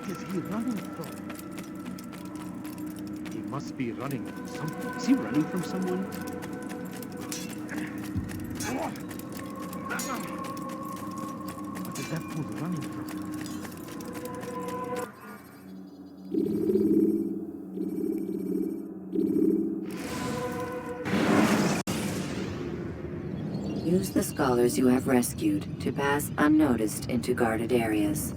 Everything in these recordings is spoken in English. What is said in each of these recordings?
is he running from? He must be running from something. Is he running from someone? What is that fool running from? Use the scholars you have rescued to pass unnoticed into guarded areas.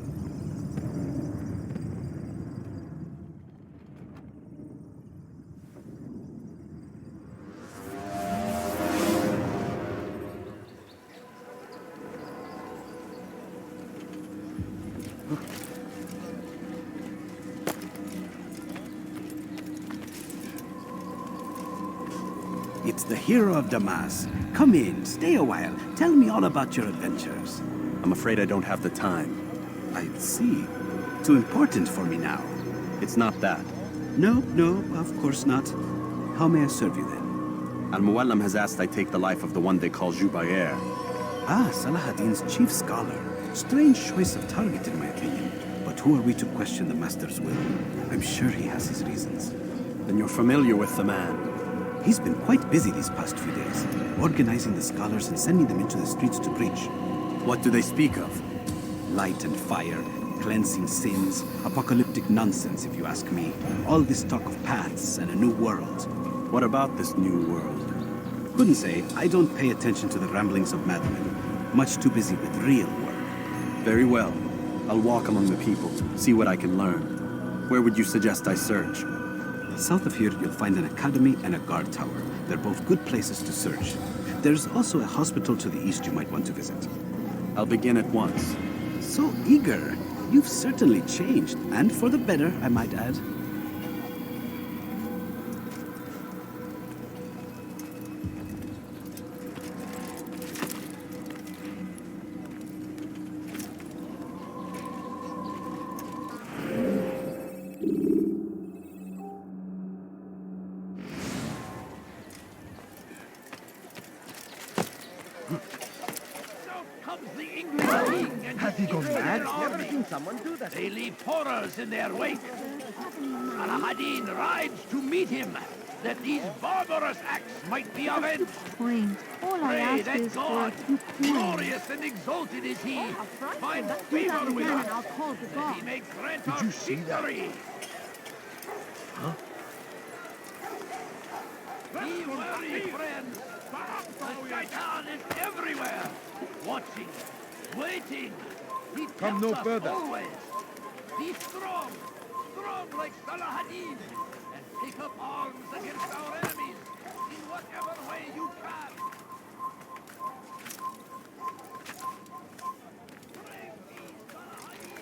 It's the hero of Damas. Come in, stay a while. Tell me all about your adventures. I'm afraid I don't have the time. I see. Too important for me now. It's not that. No, of course not. How may I serve you then? Al-Muallim has asked I take the life of the one they call Jubair. Ah, Salahadin's chief scholar. Strange choice of target in my opinion. But who are we to question the Master's will? I'm sure he has his reasons. Then you're familiar with the man. He's been quite busy these past few days, organizing the scholars and sending them into the streets to preach. What do they speak of? Light and fire, cleansing sins, apocalyptic nonsense if you ask me. All this talk of paths and a new world. What about this new world? Couldn't say. I don't pay attention to the ramblings of madmen. Much too busy with real work. Very well. I'll walk among the people, see what I can learn. Where would you suggest I search? South of here, you'll find an academy and a guard tower. They're both good places to search. There's also a hospital to the east you might want to visit. I'll begin at once. So eager. You've certainly changed, and for the better, I might add. Has he gone mad? Never seen someone do that. They leave horrors in their wake. Al-Hadin rides to meet him, that these barbarous acts might be avenged. Point. All I Pray ask that is for a God, few coins. glorious and exalted is he, find favor with us, I'll call the that God. he may grant Did us you see that? victory. Huh? Be wary, friends. The Shaitan is everywhere, watching, waiting. He Come tempts no us further. always. Be strong, strong like Salahadin, and take up arms against our enemies in whatever way you can. Brave thee, Salahadin.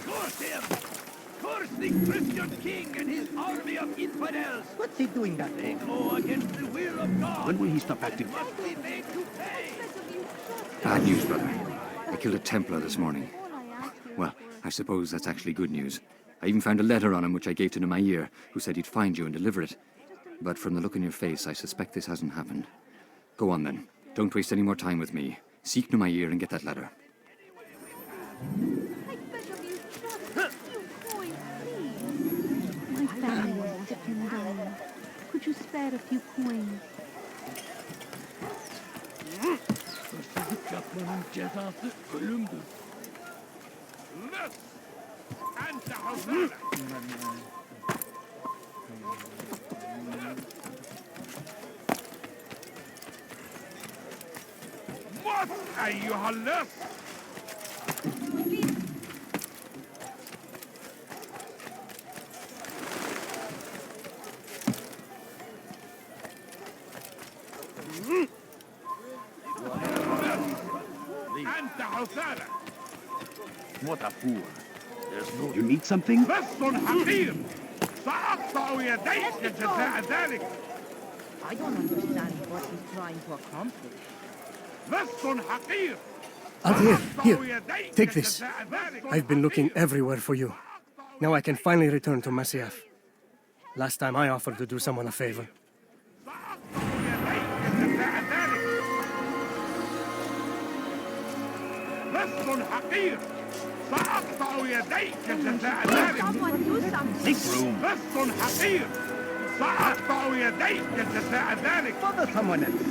Curse him! Curse the Christian king and his army of infidels! What's he doing that They go against the will of God. When will he stop acting? And must be made to pay. Bad news, brother. I killed a Templar this morning. Well, I suppose that's actually good news. I even found a letter on him which I gave to Nemair, who said he'd find you and deliver it. But from the look in your face, I suspect this hasn't happened. Go on then. Don't waste any more time with me. Seek Nemair and get that letter. My family is sick and dying. Could you spare a few coins? Hırsızlık yapmanın cezası ölümdür. أنت حسنك موت أيها اللص أنت حسنك What a fool. There's no... You need something? لص حقير سأقطع يديك جزاء ذلك I don't understand what he's trying to accomplish. Altair, here, take this. I've been looking everywhere for you. Now I can finally return to Masyaf. Last time I offered to do someone a favor. Someone do something. Make room. Father someone else.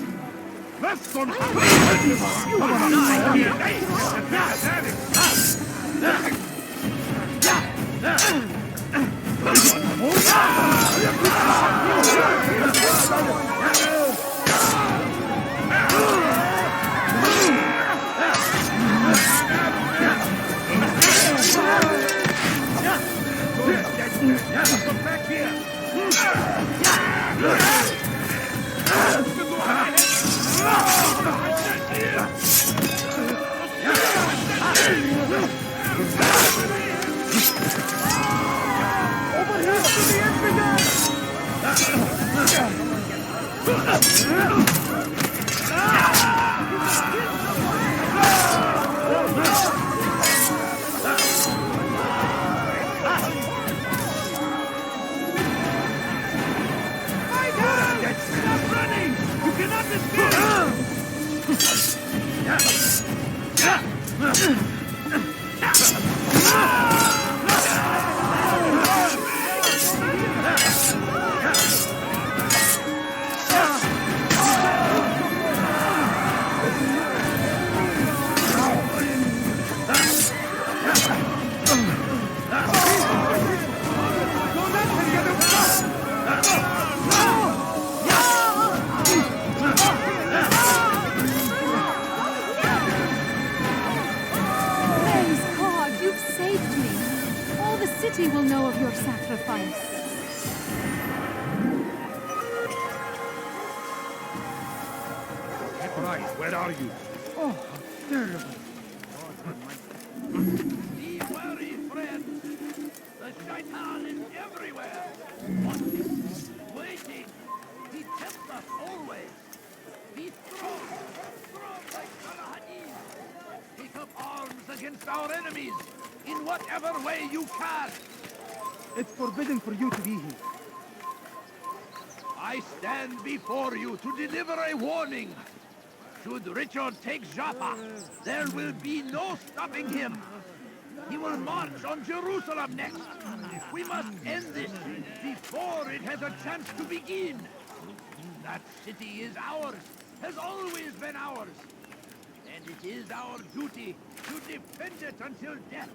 City will know of your sacrifice. Right, where are you? Oh, terrible. Be wary, friends. The shaitan is everywhere. Watching, waiting. He tempts us always. Be strong like Salahadin. Take up arms against our enemies in whatever way you can. It's forbidden for you to be here. I stand before you to deliver a warning. Should Richard take Jaffa, there will be no stopping him. He will march on Jerusalem next. We must end this before it has a chance to begin. That city is ours, has always been ours. And it is our duty to defend it until death.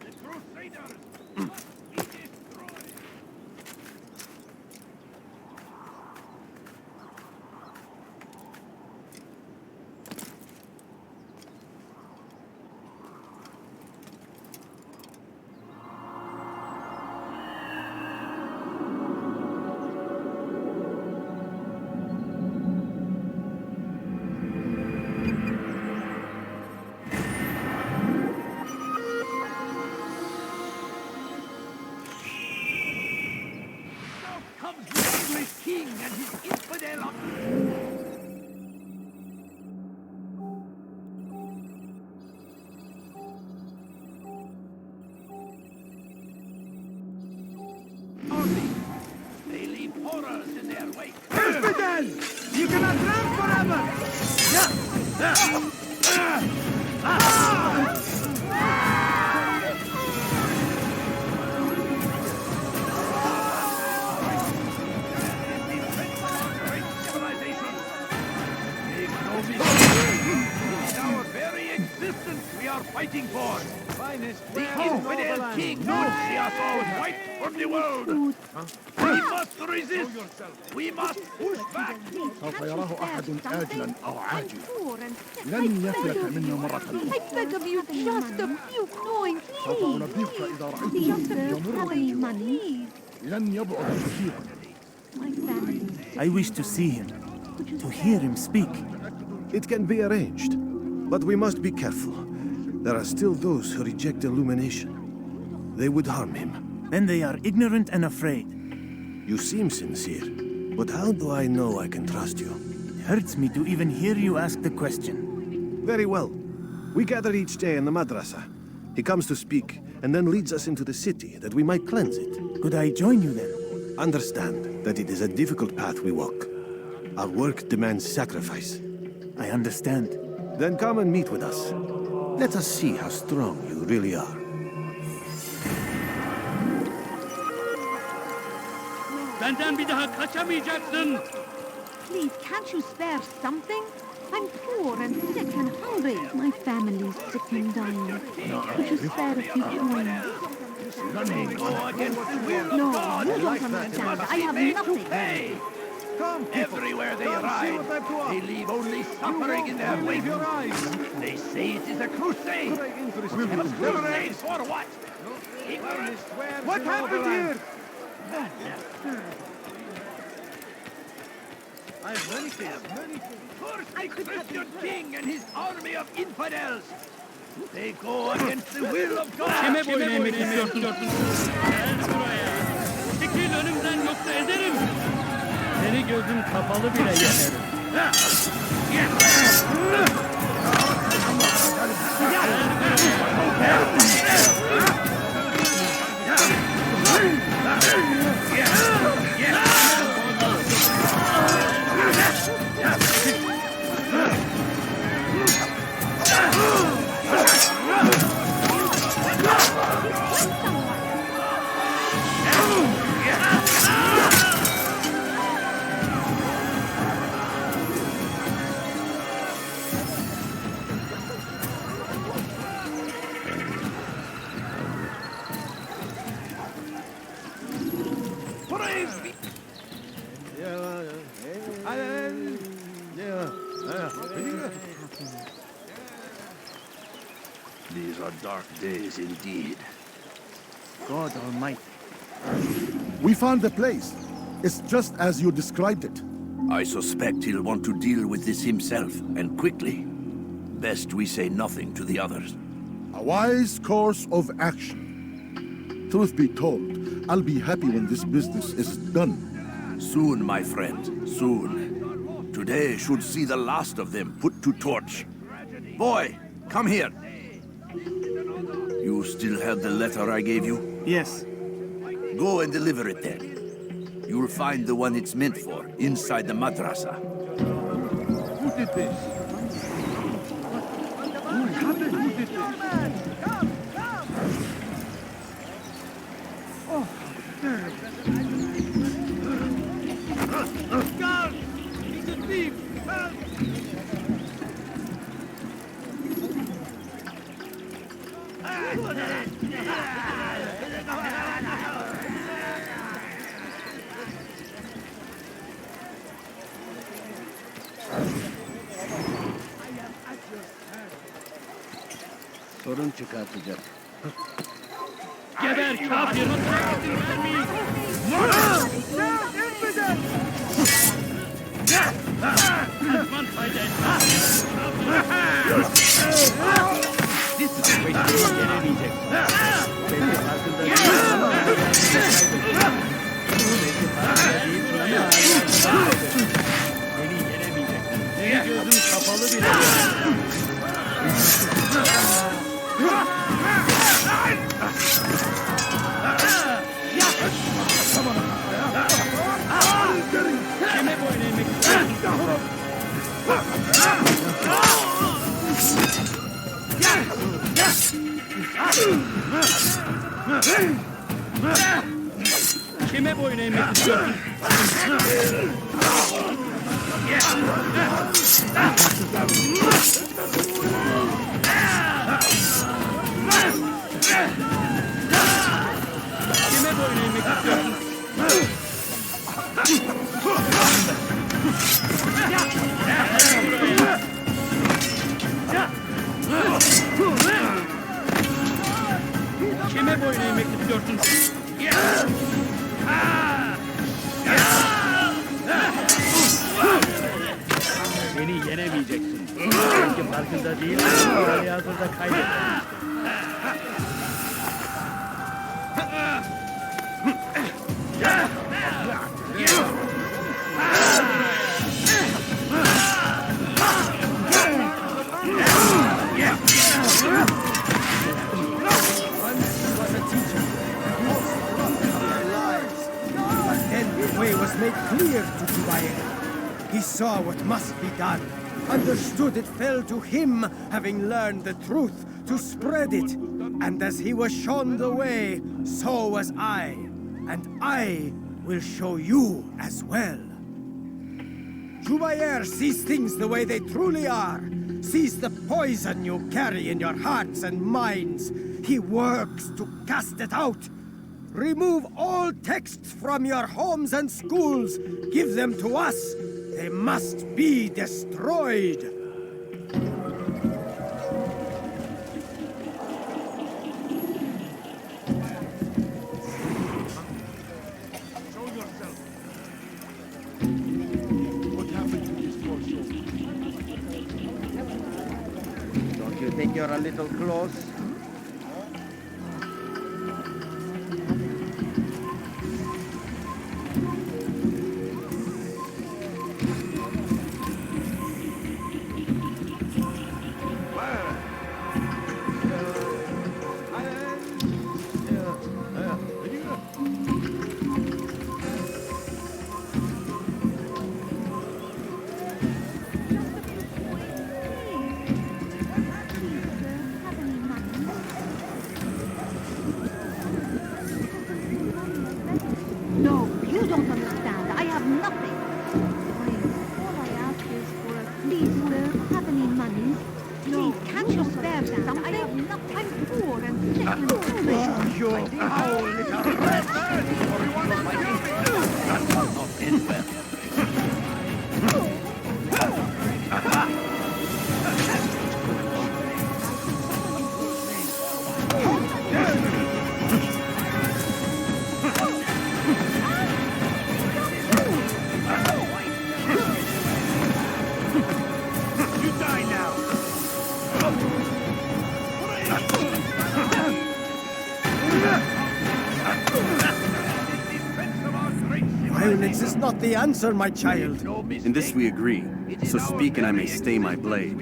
The Crusaders must be destroyed. King and his infidel army. They leave horrors in their wake. Infidel! You cannot run forever! We are fighting for. The infidel king would see us all white from the world. We must resist. We must push back. سوف يراه أحد آجلا أو عاجلا. لن يفلت منه مرة أخرى. I beg of you, just a few coins, سوف أنبهك إذا رأيته يمر بي. لن يبعد كثيرا. I wish to see him, to hear him speak. It can be arranged, but we must be careful. There are still those who reject illumination. They would harm him. Then they are ignorant and afraid. You seem sincere, But how do I know I can trust you? It hurts me to even hear you ask the question. Very well. We gather each day in the madrasa. He comes to speak, and then leads us into the city, that we might cleanse it. Could I join you then? Understand that it is a difficult path we walk. Our work demands sacrifice. I understand. Then come and meet with us. Let us see how strong you really are. Benden bir daha kaçamayacaksın. Please, can't you spare something? I'm poor and sick and hungry. My family's sick and dying. Could you spare a few coins? Go against the will No, of God. you don't understand. I have nothing. Pay. Everywhere they ride, they leave only suffering in their wake. They say it is a crusade. A crusade for what? Ignorance? What happened here? I have many things. Curse the Christian king and his army of infidels. They go against the will of God. Kime boyun eğmek istiyorsun? Gel buraya. Çekil önümden yoksa ezerim. Seni gözüm kapalı bile yenerim. These are dark days indeed. God Almighty. We found the place. It's just as you described it. I suspect he'll want to deal with this himself, and quickly. Best we say nothing to the others. A wise course of action. Truth be told, I'll be happy when this business is done. Soon, my friend, soon. Today should see the last of them put to torch. Boy, come here. You still have the letter I gave you? Yes. Go and deliver it then. You'll find the one it's meant for inside the madrasa. Who did this? Who did this? Oh, God! He's a thief! Help! Sorun çıkartacak. Geber kafir! Hakkını vermeyin! Düşman fayda etmez! Beni yenemeyecek. Belki farkında değil ama... Belki farkında değilsin ama... Beni yenemeyecek. Seni gözüm kapalı bile. Kime boyun eğmek istiyorsun? Kime boyun eğmek istiyorsun? Kime boyun eğmek istiyorsun? Kime boyun eğmek istiyorsun? Beni yenemeyeceksin. Belki farkında değil ama halihazırda kaybedersin. made clear to Jubair. He saw what must be done, understood it fell to him, having learned the truth, to spread it. And as he was shown the way, so was I. And I will show you as well. Jubair sees things the way they truly are, sees the poison you carry in your hearts and minds. He works to cast it out. Remove all texts from your homes and schools. Give them to us. They must be destroyed. Don't you think you're a little close? No, you don't understand. I have nothing. All I ask is for a please, sir, have any money? Please, can't you spare something? I have nothing. I'm poor and sick and hungry. You foul little rat! That will not end well. Violence is not the answer, my child. In this we agree, so speak and I may stay my blade.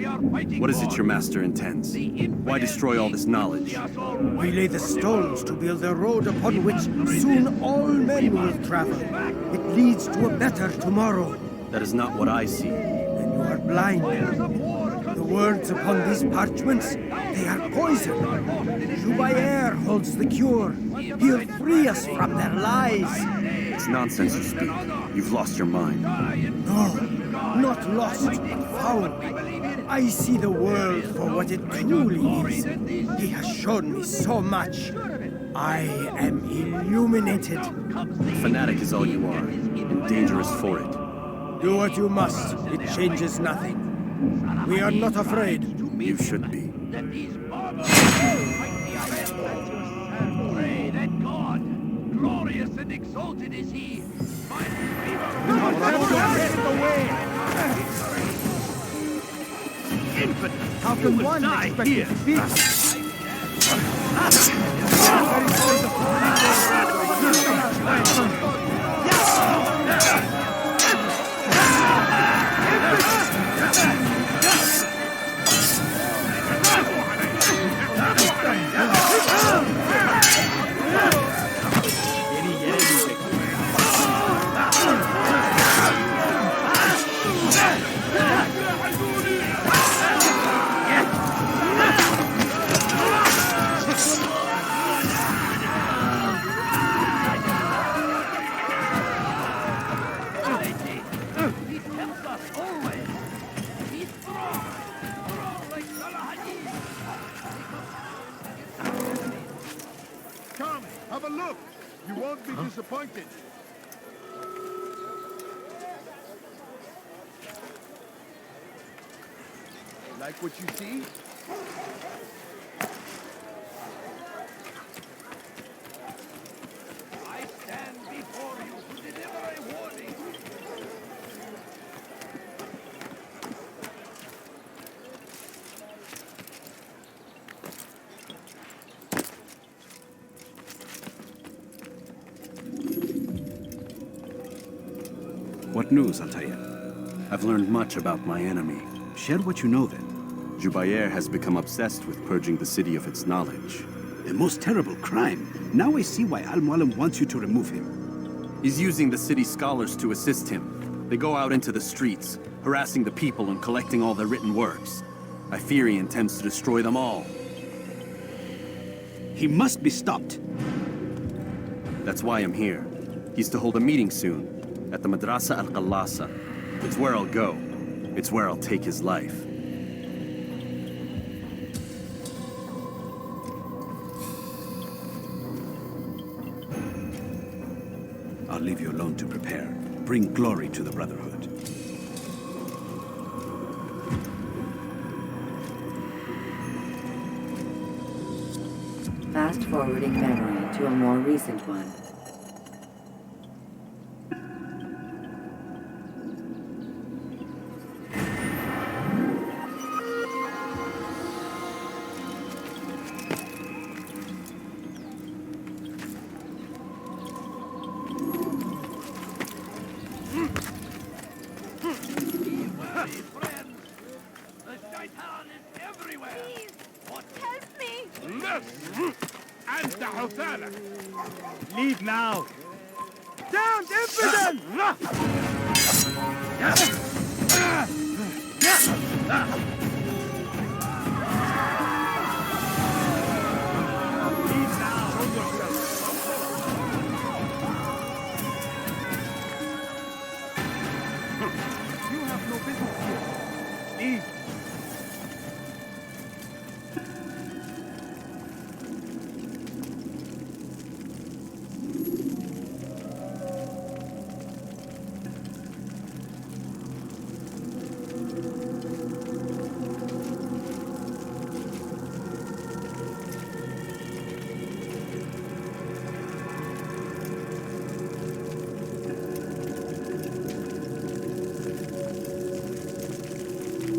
What is it your master intends? Why destroy all this knowledge? We lay the stones to build a road upon which soon all men will travel. It leads to a better tomorrow. That is not what I see. Then you are blind. The words upon these parchments, they are poison. Jubair holds the cure. He'll free us from their lies. It's nonsense you speak. You've lost your mind. No, not lost, but found. I see the world for what it truly is. He has shown me so much. I am illuminated. Fanatic is all you are, and dangerous for it. Do what you must. It changes nothing. We are not afraid. You should be. Pray that God, glorious and exalted is He, might favor. Infant, how can one expect here? Come, have a look. You won't be disappointed. Like what you see? I stand before you to deliver a warning. What news, Altair? I've learned much about my enemy. Share what you know, then. Jubair has become obsessed with purging the city of its knowledge. The most terrible crime. Now I see why Al-Mualim wants you to remove him. He's using the city scholars to assist him. They go out into the streets, harassing the people and collecting all their written works. I fear he intends to destroy them all. He must be stopped. That's why I'm here. He's to hold a meeting soon, at the Madrasa al-Qallasa. It's where I'll go. It's where I'll take his life. I'll leave you alone to prepare. Bring glory to the Brotherhood. Fast-forwarding memory to a more recent one. Leave now! Damned infidel! You have no business here. Leave.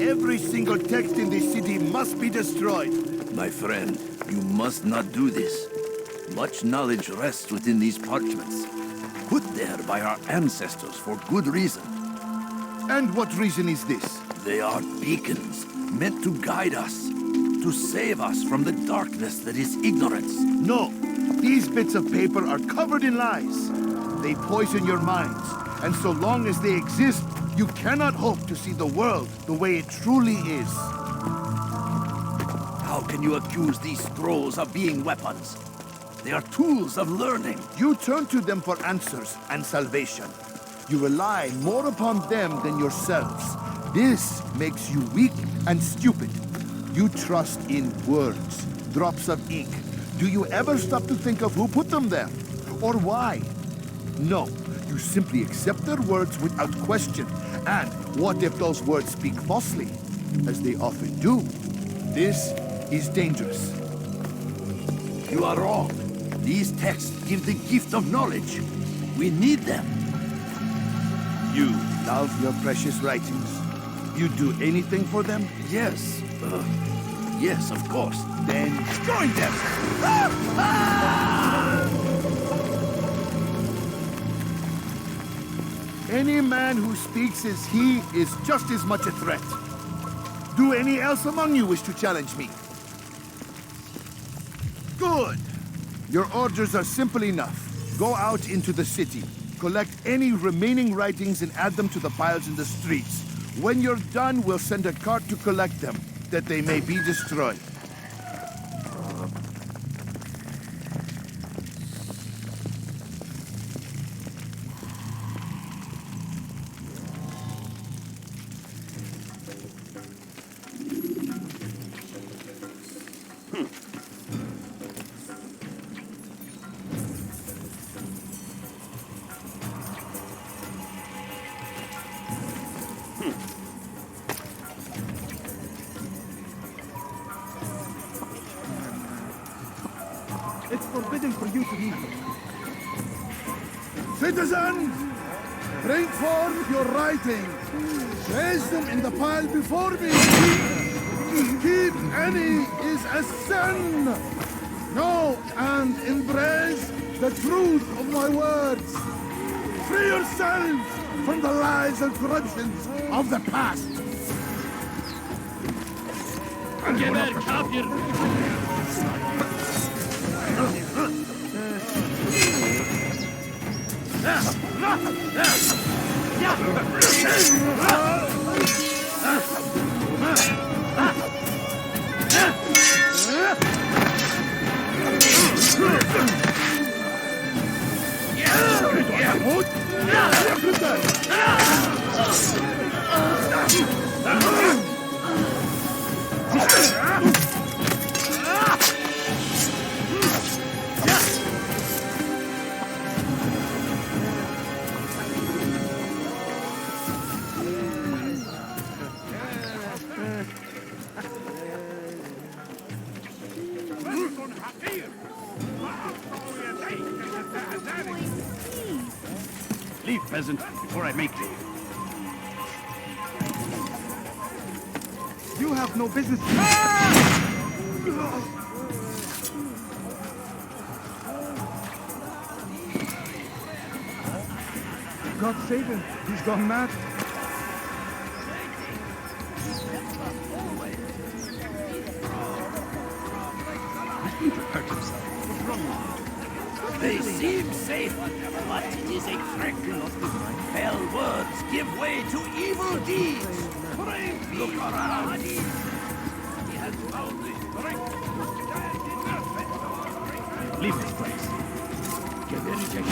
Every single text in this city must be destroyed. My friend, you must not do this. Much knowledge rests within these parchments, put there by our ancestors for good reason. And what reason is this? They are beacons, meant to guide us, to save us from the darkness that is ignorance. No, these bits of paper are covered in lies. They poison your minds, and so long as they exist, you cannot hope to see the world the way it truly is. How can you accuse these scrolls of being weapons? They are tools of learning. You turn to them for answers and salvation. You rely more upon them than yourselves. This makes you weak and stupid. You trust in words, drops of ink. Do you ever stop to think of who put them there? Or why? No, you simply accept their words without question. And what if those words speak falsely, as they often do? This is dangerous. You are wrong. These texts give the gift of knowledge. We need them. You love your precious writings. You'd do anything for them? Yes. Yes, of course. Then join them! Any man who speaks as he is just as much a threat. Do any else among you wish to challenge me? Good. Your orders are simple enough. Go out into the city, collect any remaining writings and add them to the piles in the streets. When you're done, we'll send a cart to collect them, that they may be destroyed. It's forbidden for you to leave. Citizens, bring forth your writing. Place them in the pile before me. Keep any is a sin. Know and embrace the truth of my words. Free yourselves from the lies and corruptions of the past. Geber kafir! Leave, peasant, before I make you. You have no business. God save him. He's gone mad. They seem safe, but it is a trick. Fell words give way to evil deeds. Look around. He has found the strength to stand in defense. Leave this place. Get anything.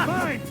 Mine!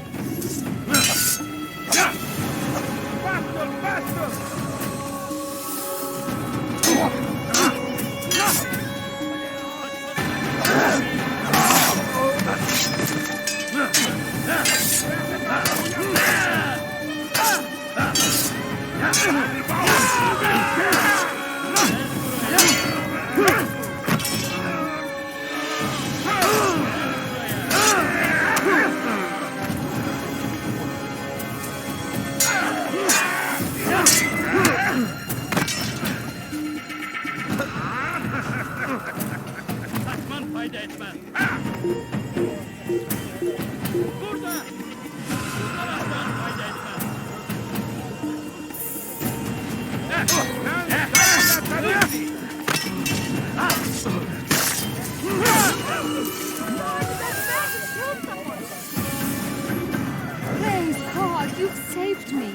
Praise God, you've saved me.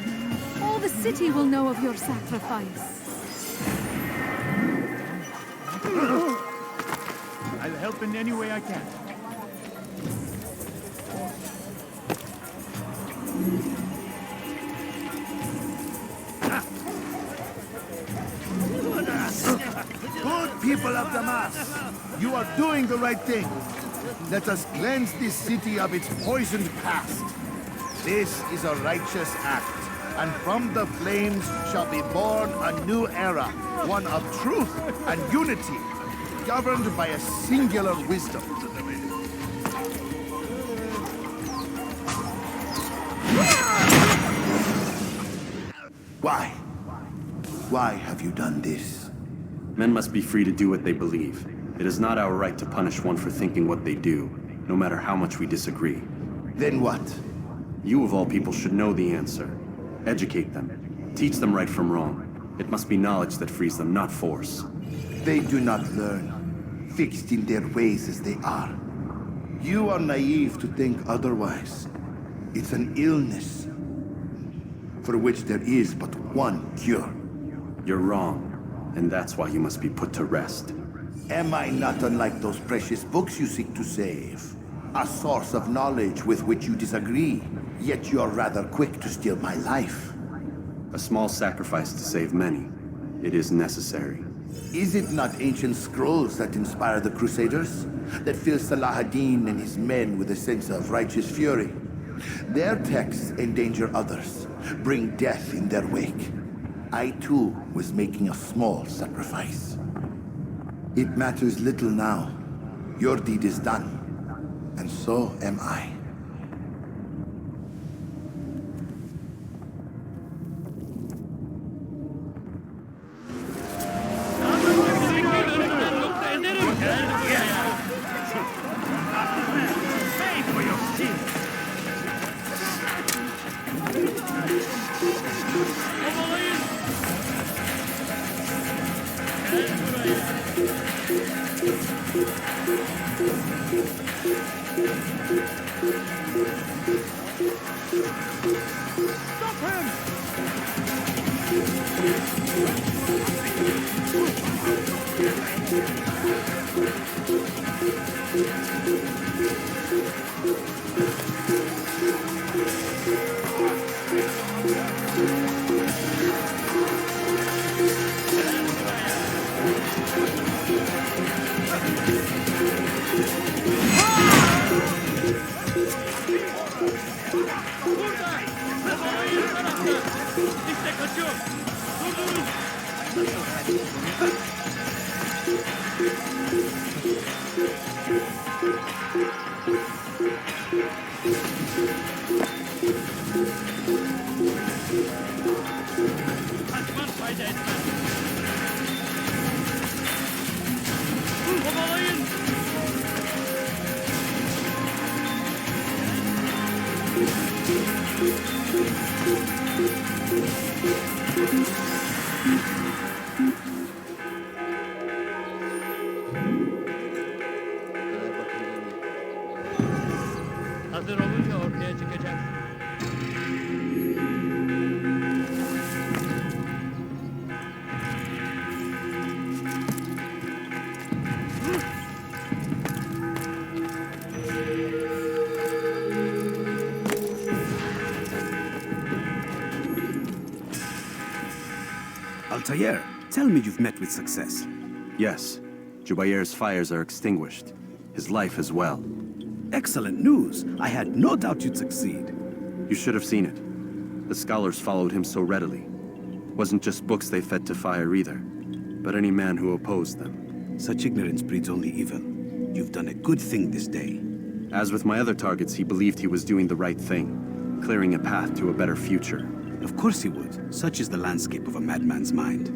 All the city will know of your sacrifice. I'll help in any way I can. Good people of Damas, you are doing the right thing. Let us cleanse this city of its poisoned past. This is a righteous act, and from the flames shall be born a new era, one of truth and unity, governed by a singular wisdom. Why? Why have you done this? Men must be free to do what they believe. It is not our right to punish one for thinking what they do, no matter how much we disagree. Then what? You of all people should know the answer. Educate them. Teach them right from wrong. It must be knowledge that frees them, not force. They do not learn, fixed in their ways as they are. You are naive to think otherwise. It's an illness for which there is but one cure. You're wrong, and that's why you must be put to rest. Am I not unlike those precious books you seek to save? A source of knowledge with which you disagree, yet you're rather quick to steal my life. A small sacrifice to save many. It is necessary. Is it not ancient scrolls that inspire the Crusaders? That fill Salah ad-Din and his men with a sense of righteous fury? Their texts endanger others, bring death in their wake. I too was making a small sacrifice. It matters little now. Your deed is done, and so am I. İşte kaçıyor. Durdurun. Kaçmaz, fayda etmez. Kovalayın. Hazır olunca ortaya çıkacak. Altair, tell me you've met with success. Yes. Jubair's fires are extinguished. His life as well. Excellent news. I had no doubt you'd succeed. You should have seen it. The scholars followed him so readily. Wasn't just books they fed to fire either, but any man who opposed them. Such ignorance breeds only evil. You've done a good thing this day. As with my other targets, he believed he was doing the right thing, clearing a path to a better future. Of course he would. Such is the landscape of a madman's mind.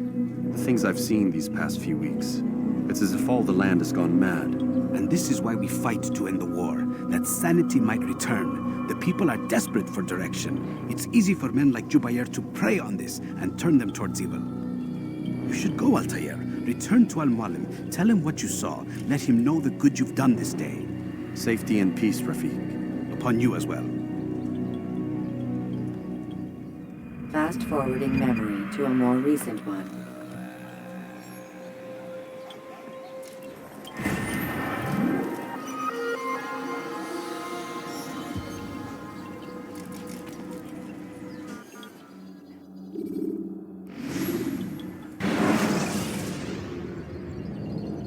The things I've seen these past few weeks, it's as if all the land has gone mad. And this is why we fight to end the war, that sanity might return. The people are desperate for direction. It's easy for men like Jubair to prey on this and turn them towards evil. You should go, Altair. Return to Al-Mualim. Tell him what you saw. Let him know the good you've done this day. Safety and peace, Rafiq. Upon you as well. Fast-forwarding memory to a more recent one.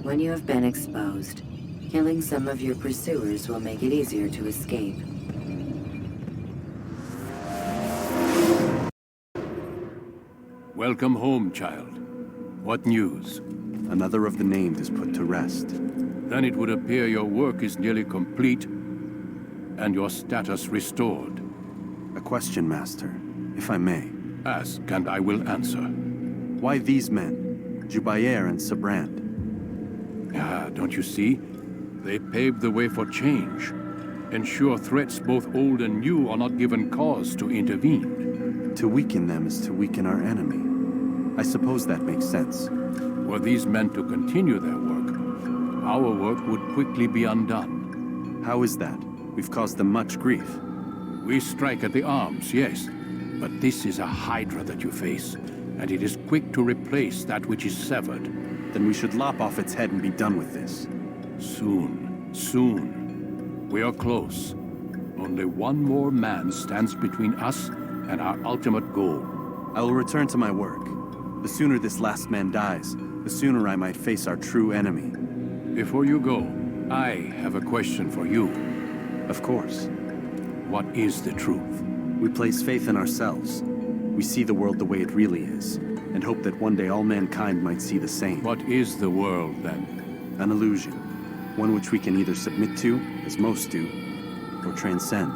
When you have been exposed, killing some of your pursuers will make it easier to escape. Welcome home, child. What news? Another of the named is put to rest. Then it would appear your work is nearly complete and your status restored. A question, Master, if I may. Ask, and I will answer. Why these men, Jubair and Sabrand? Ah, don't you see? They paved the way for change. Ensure threats both old and new are not given cause to intervene. To weaken them is to weaken our enemy. I suppose that makes sense. Were these men to continue their work, our work would quickly be undone. How is that? We've caused them much grief. We strike at the arms, yes. But this is a hydra that you face, and it is quick to replace that which is severed. Then we should lop off its head and be done with this. Soon, soon. We are close. Only one more man stands between us and our ultimate goal. I will return to my work. The sooner this last man dies, the sooner I might face our true enemy. Before you go, I have a question for you. Of course. What is the truth? We place faith in ourselves. We see the world the way it really is, and hope that one day all mankind might see the same. What is the world, then? An illusion. One which we can either submit to, as most do, or transcend.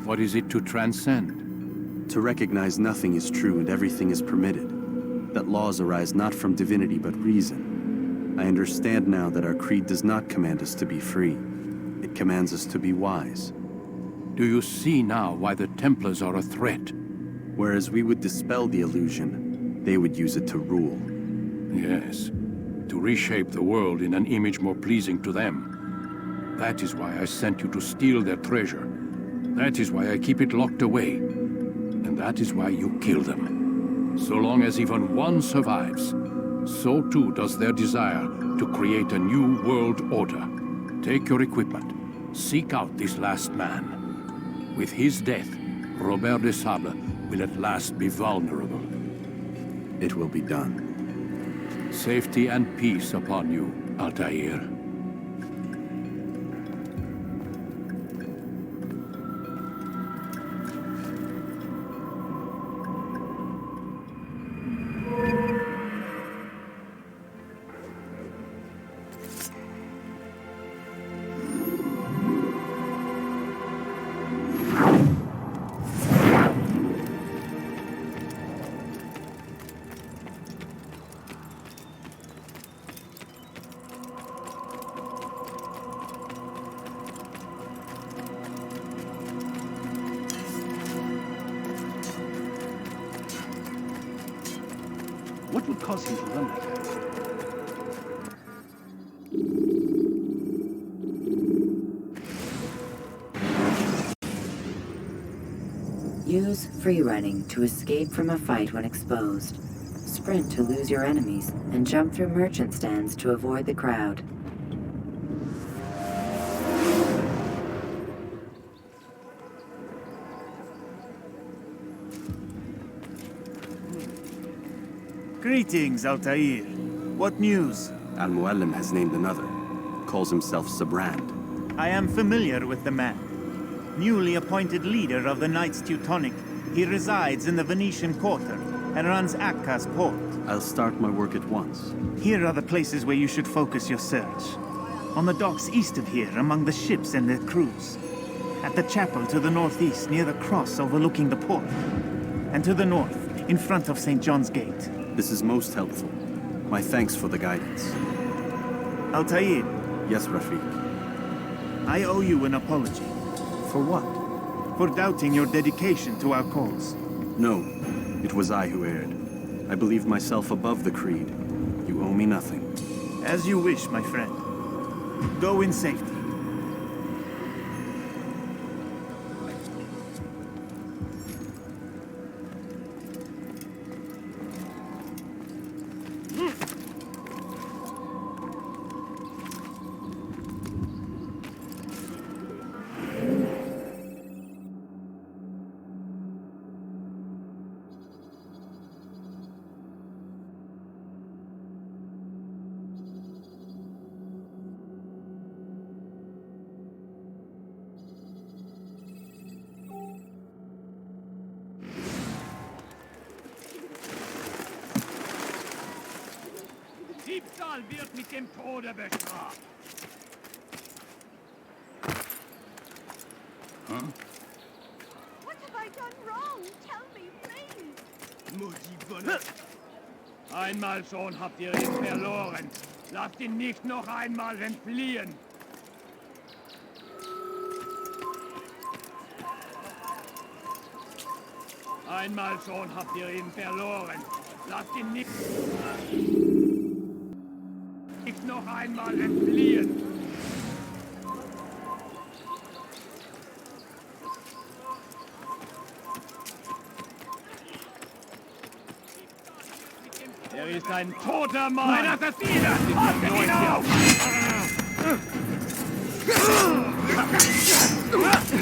What is it to transcend? To recognize nothing is true and everything is permitted. That laws arise not from divinity but reason. I understand now that our creed does not command us to be free. It commands us to be wise. Do you see now why the Templars are a threat? Whereas we would dispel the illusion, they would use it to rule. Yes, to reshape the world in an image more pleasing to them. That is why I sent you to steal their treasure. That is why I keep it locked away. And that is why you kill them. So long as even one survives, so too does their desire to create a new world order. Take your equipment. Seek out this last man. With his death, Robert de Sable will at last be vulnerable. It will be done. Safety and peace upon you, Altair. What would cause him to run like that? Use free running to escape from a fight when exposed. Sprint to lose your enemies, and jump through merchant stands to avoid the crowd. Greetings, Altair. What news? Al-Muallim has named another. Calls himself Sabrand. I am familiar with the man. Newly appointed leader of the Knights Teutonic, he resides in the Venetian Quarter and runs Akka's port. I'll start my work at once. Here are the places where you should focus your search. On the docks east of here, among the ships and their crews. At the chapel to the northeast, near the cross overlooking the port. And to the north, in front of St. John's Gate. This is most helpful. My thanks for the guidance. Altair. Yes, Rafiq. I owe you an apology. For what? For doubting your dedication to our cause. No, it was I who erred. I believed myself above the creed. You owe me nothing. As you wish, my friend. Go in safety. Diebstahl wird mit dem Tode bestraft. Huh? What have I done wrong? Tell me, please. Maudit Voleur. Einmal schon habt ihr ihn verloren. Lasst ihn nicht noch einmal entfliehen. Einmal schon habt ihr ihn verloren. Lasst ihn nicht noch einmal entfliehen. Er ist ein toter Mann! Ein Assassiner! Haltet ihn auf!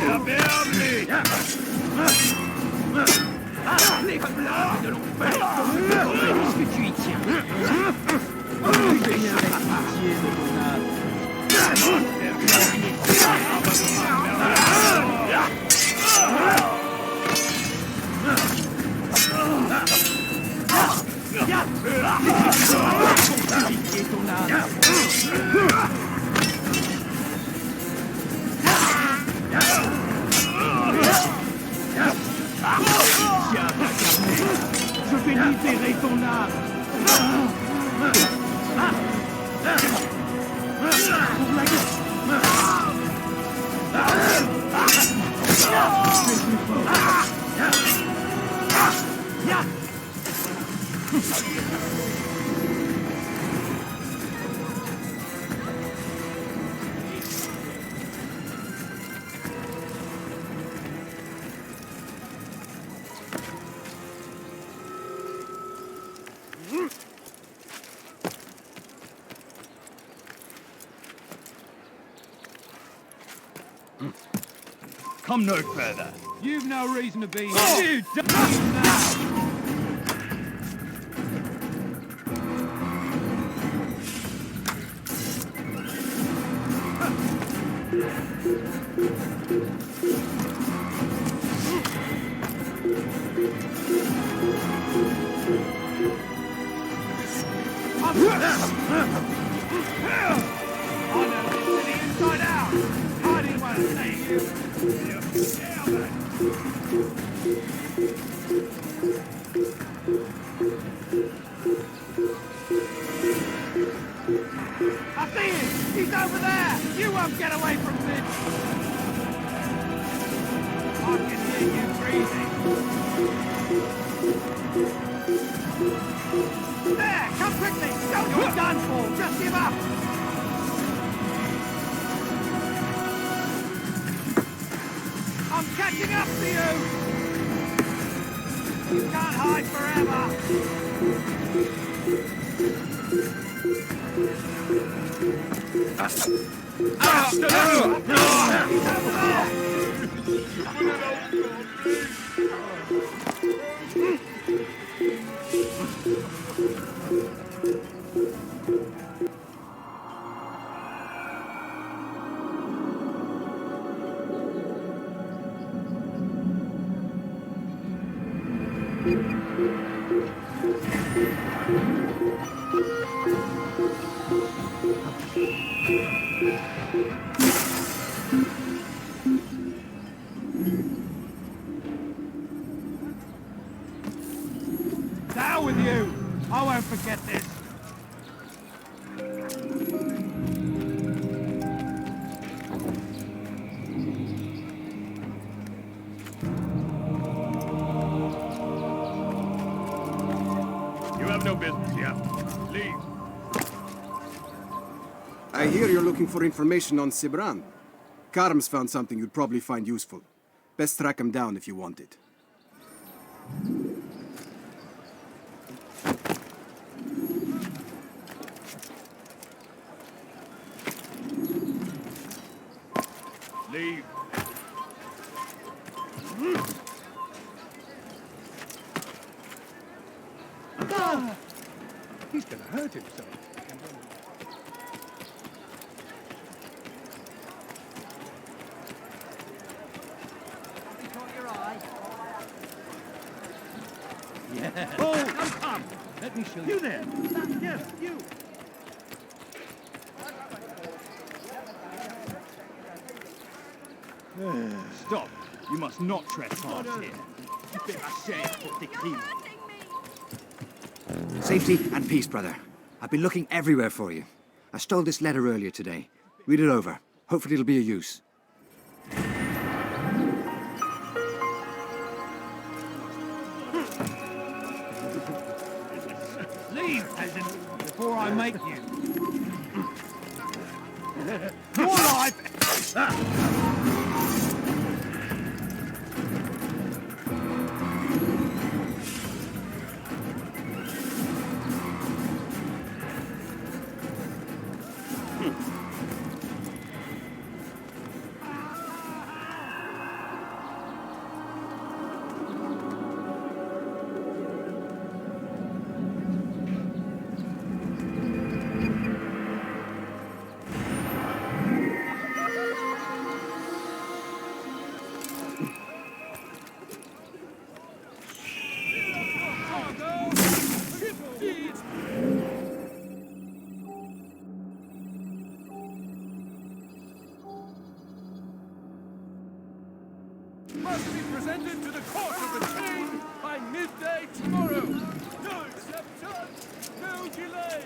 Erbärmlich! Les flammes de l'enfer! Qu'est-ce que tu y tiens? Je viens avec pitié de ton âme. Pitié ton âme. Je vais libérer ton âme. Pour la guerre. Come no further. You've no reason to be here. You don't now. I see him! He's over there! You won't get away from me! I can hear you breathing! There! Come quickly! You're done for! Just give up! I'm catching up to you! You can't hide forever! Down with you! I won't forget this! You have no business here. Leave. I hear you're looking for information on Sibran. Karm's found something you'd probably find useful. Best track him down if you want it. Leave. He's gonna hurt himself. Yeah. Oh, come. Let me show you. You there! Yes, you! Stop. You must not trespass here. Fais ma chair pour tes crimes. Safety and peace, brother. I've been looking everywhere for you. I stole this letter earlier today. Read it over. Hopefully it'll be of use. Leave, peasant, before I make you. Your life! Must be presented to the court of the chain by midday tomorrow. No exception, no delay.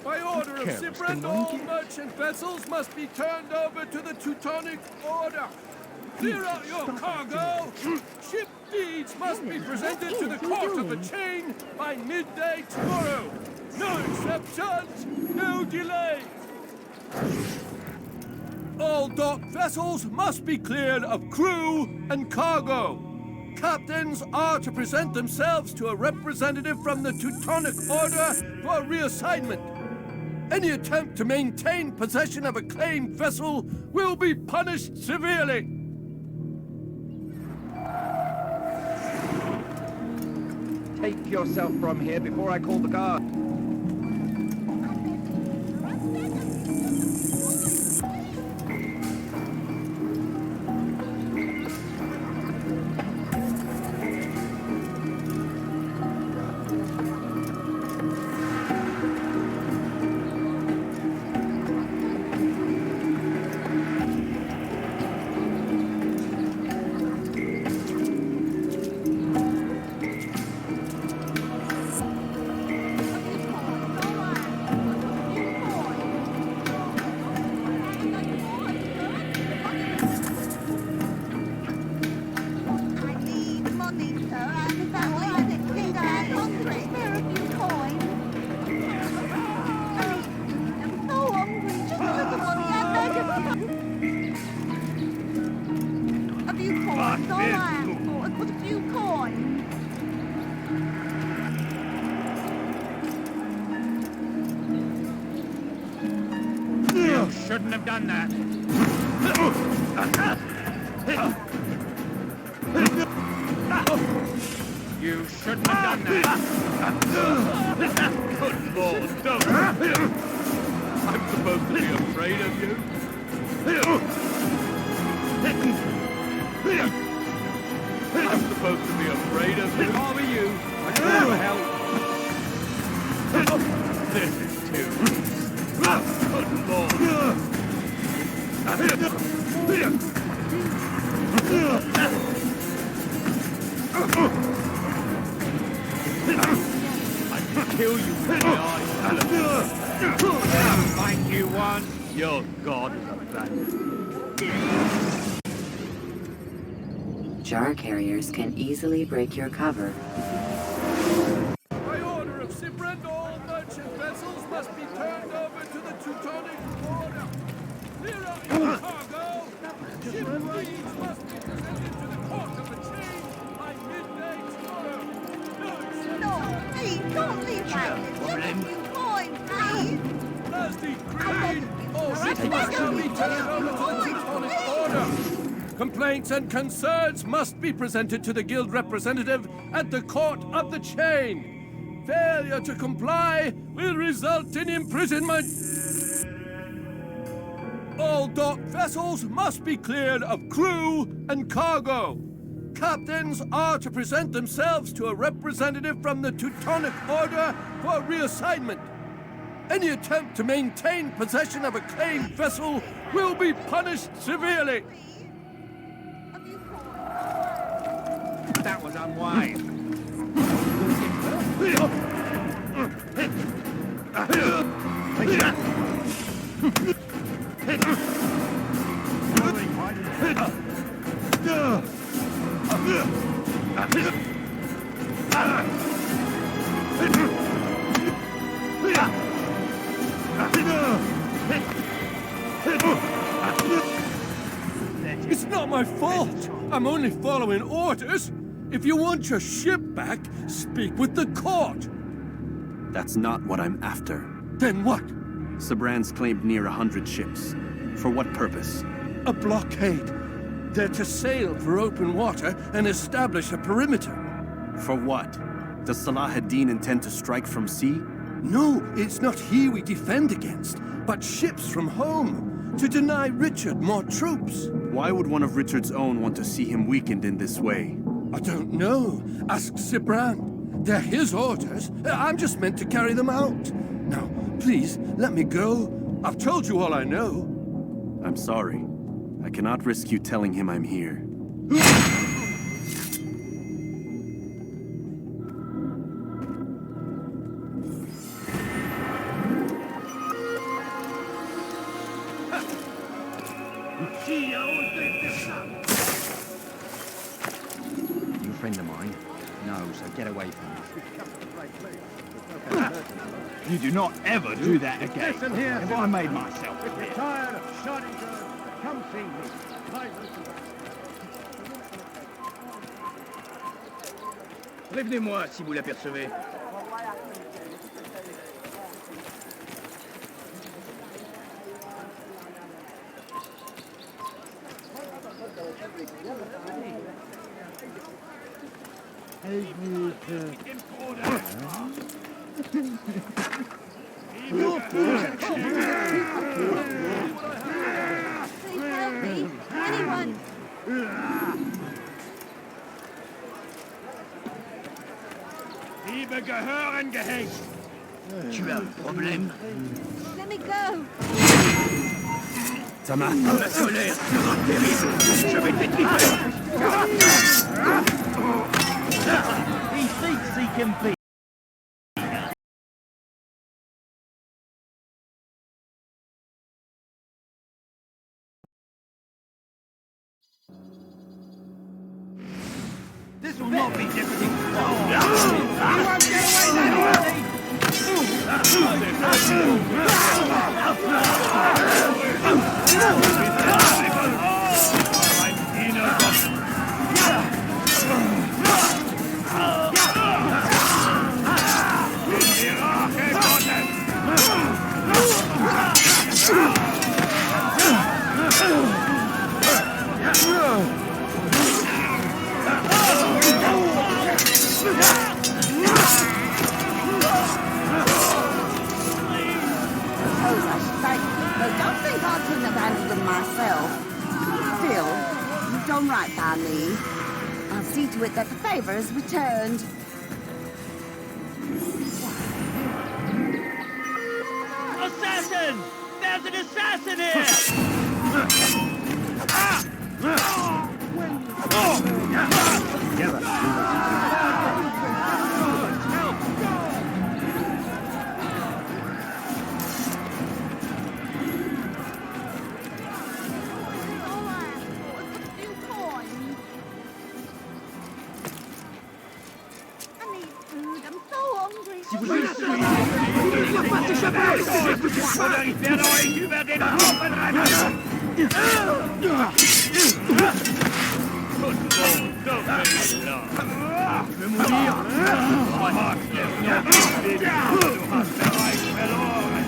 By order of Sibran, all merchant vessels must be turned over to the Teutonic Order. Clear out your cargo. Ship deeds must be presented to the court of the chain by midday tomorrow. No exceptions, no delay. All docked vessels must be cleared of crew and cargo. Captains are to present themselves to a representative from the Teutonic Order for reassignment. Any attempt to maintain possession of a claimed vessel will be punished severely. Take yourself from here before I call the guard. Shouldn't have done that. You shouldn't have done that. Good Lord, don't. I'm supposed to be afraid of you. I'm supposed to be afraid of you. How are you? I can't help. This is too easy. Good Lord. I can kill you with my eyes. Find you one. Your God is abandoned. Jar carriers can easily break your cover. By order of Sibrand, all merchant vessels must be turned over to the Teutonic Order. Clear out your cargo. Ship rates must be presented to the court of the chain by midday tomorrow. No, please, don't leave like this. Just a few coins, please. As decreed, all ships must now be turned over to the Teutonic Order. Complaints and concerns must be presented to the guild representative at the court of the chain. Failure to comply will result in imprisonment. All docked vessels must be cleared of crew and cargo. Captains are to present themselves to a representative from the Teutonic Order for reassignment. Any attempt to maintain possession of a claimed vessel will be punished severely. That was unwise. It's not my fault. I'm only following orders. If you want your ship back, speak with the court. That's not what I'm after. Then what? Sibrand's claimed near 100 ships. For what purpose? A blockade. They're to sail for open water and establish a perimeter. For what? Does Salah ad-Din intend to strike from sea? No, it's not he we defend against, but ships from home, to deny Richard more troops. Why would one of Richard's own want to see him weakened in this way? I don't know. Ask Sibrand. They're his orders. I'm just meant to carry them out. Now, please, let me go. I've told you all I know. I'm sorry. I cannot risk you telling him I'm here. You a friend of mine? No, so get away from me. You do not ever do that again. Listen here. If I made myself If you're tired of shouting, come see me. Prévenez-moi si vous l'apercevez. Please help me! Anyone! Liebe Gehören gehängt! Tu as un problème? Let me go! Ça marche. Ma colère sera terrible. Je vais t'étriper. He thinks he can beat. This will not be difficult. You won't get away that Don't think I couldn't have handled them myself. Still, you've done right by me. I'll see to it that the favor is returned. Assassin! There's an assassin here! Si vous voulez il ne va pas s'échapper! Ich werde euch über den Haufen rennen! Je vais mourir! Du hast bereits verloren!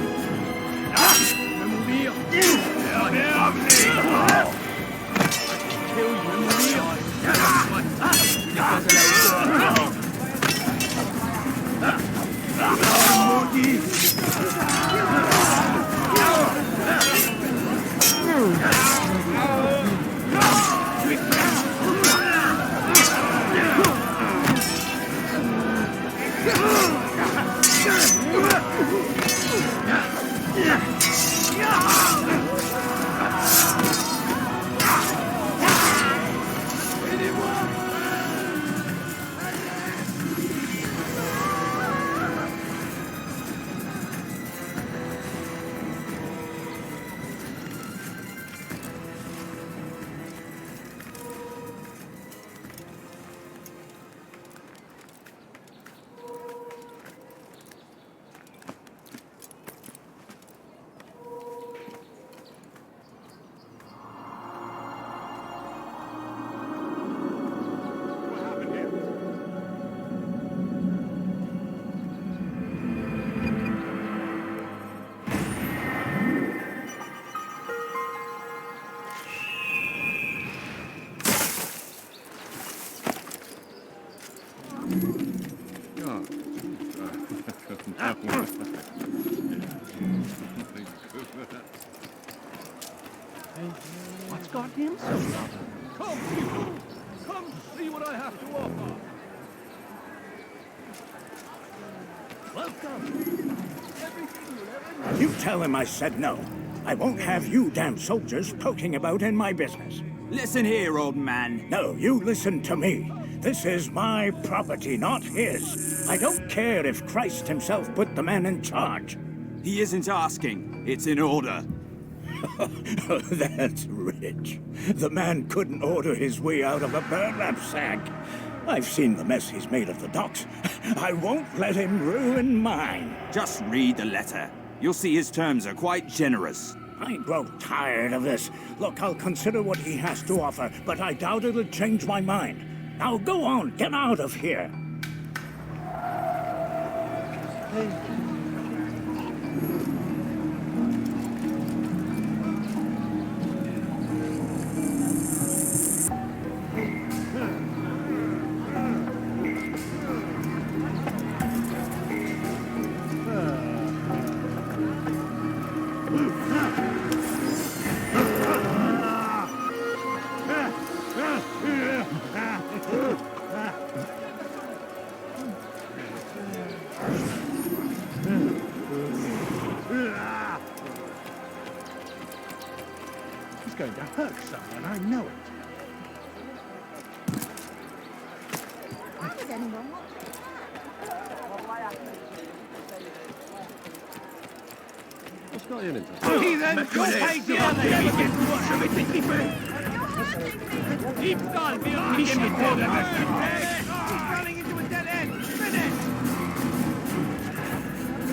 Je vais mourir! Verderb mich! Je vais mourir! Tu n'es pas à la hauteur! Maudit! What's got him so bothered? Come, people! Come see what I have to offer! Welcome! Everything you'll ever need. You tell him I said no. I won't have you damn soldiers poking about in my business. Listen here, old man. No, you listen to me. This is my property, not his. I don't care if Christ himself put the man in charge. He isn't asking. It's in order. That's rich. The man couldn't order his way out of a burlap sack. I've seen the mess he's made of the docks. I won't let him ruin mine. Just read the letter. You'll see his terms are quite generous. I grow tired of this. Look, I'll consider what he has to offer, but I doubt it'll change my mind. Now go on, get out of here. going to hurt someone, I know it. Why would anyone want What's got you into? Heathen, you'll pay dear for everything you Keep on, be on. He's running into a dead end. Finish!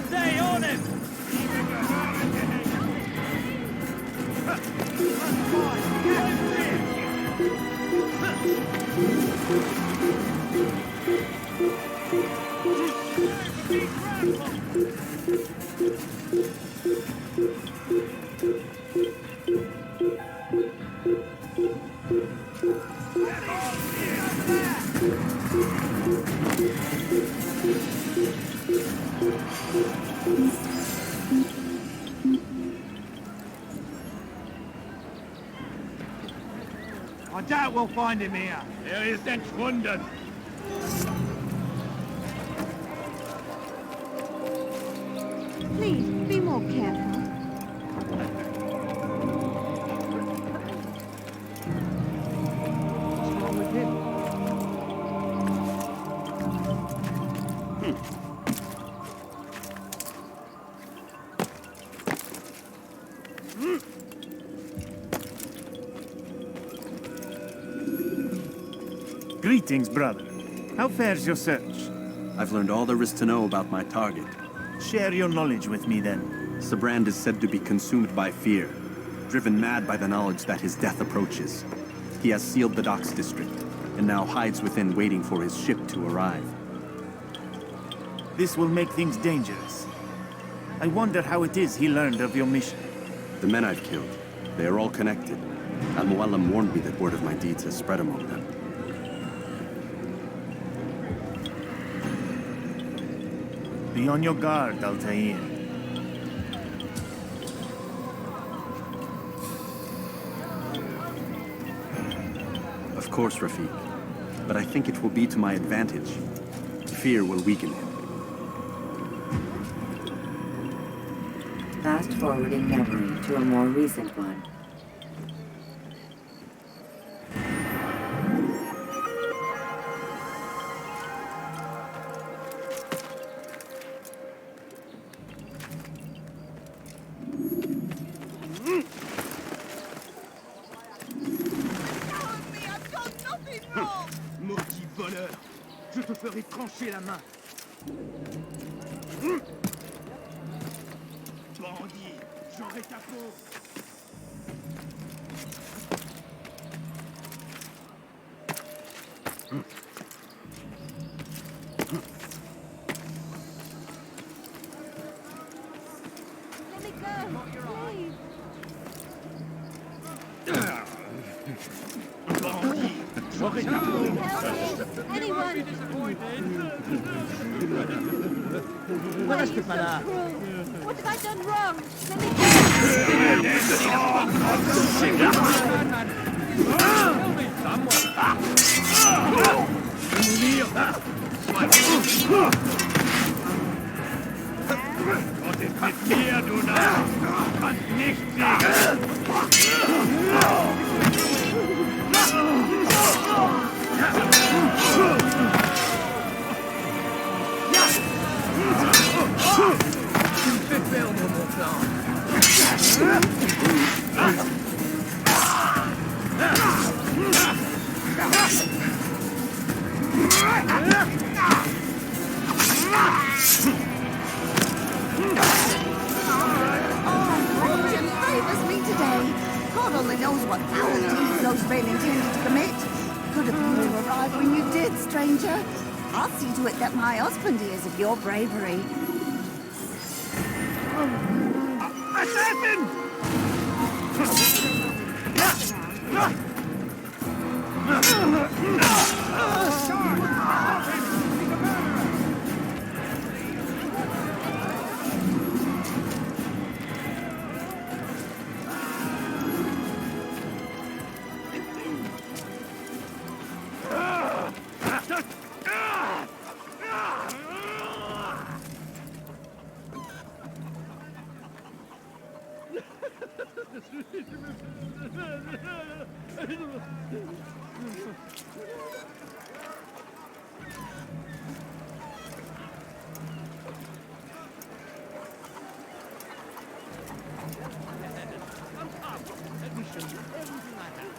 Stay on him! I doubt we'll find him here. Er ist entschwunden. Please, be more careful. What's wrong with him? Greetings, brother. How fares your search? I've learned all there is to know about my target. Share your knowledge with me, then. Sibrand is said to be consumed by fear, driven mad by the knowledge that his death approaches. He has sealed the docks district, and now hides within waiting for his ship to arrive. This will make things dangerous. I wonder how it is he learned of your mission. The men I've killed, they are all connected. Al-Muallim warned me that word of my deeds has spread among them. Be on your guard, Altair. Of course, Rafiq. But I think it will be to my advantage. Fear will weaken him. Fast forwarding memory to a more recent one. Maudit voleur! Je te ferai trancher la main! Bandit! J'aurai ta peau! Let me go, please. Bandit! J'aurai ta peau! Anyone? Ne reste pas là! What have I done wrong? Let me Was ist mit mir, du Narr? Kannst nicht siegen! Tu me fais perdre mon temps. Fortune favors me today. God only knows what foul deeds those men intended to commit. Good of you to arrive when you did, stranger. I'll see to it that my husband hears of your bravery. Assassin!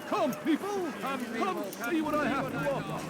Come, people, and come see what I have to offer.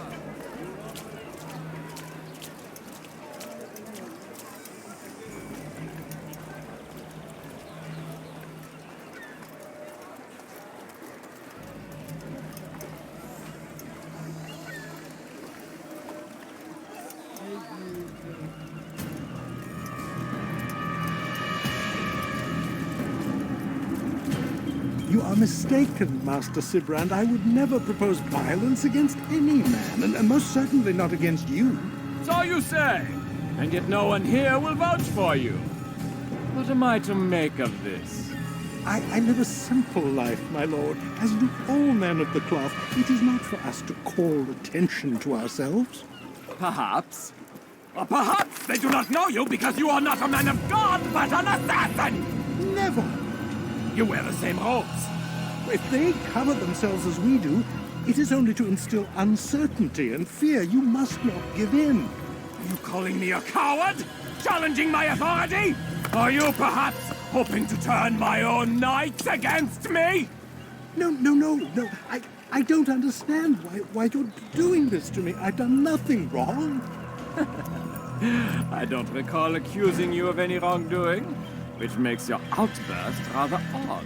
You are mistaken, Master Sibrand. I would never propose violence against any man, and most certainly not against you. So you say, and yet no one here will vouch for you. What am I to make of this? I live a simple life, my lord, as do all men of the cloth. It is not for us to call attention to ourselves. Perhaps. Or perhaps they do not know you because you are not a man of God, but an assassin! Never! You wear the same robes. If they cover themselves as we do, it is only to instill uncertainty and fear. You must not give in. Are you calling me a coward? Challenging my authority? Are you perhaps hoping to turn my own knights against me? No. I don't understand why you're doing this to me. I've done nothing wrong. I don't recall accusing you of any wrongdoing, which makes your outburst rather odd.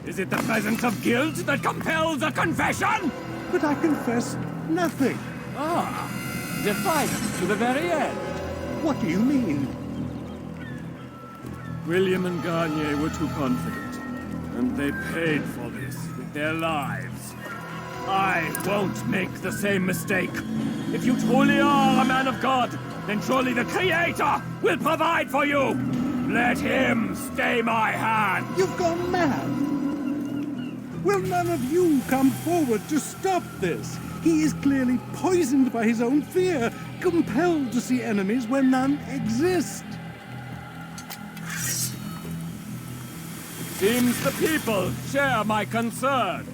Is it the presence of guilt that compels a confession? But I confess nothing. Ah, defiant to the very end. What do you mean? William and Garnier were too confident, and they paid for this with their lives. I won't make the same mistake. If you truly are a man of God, then surely the Creator will provide for you. Let him stay my hand. You've gone mad. Will none of you come forward to stop this? He is clearly poisoned by his own fear, compelled to see enemies where none exist. Seems the people share my concern.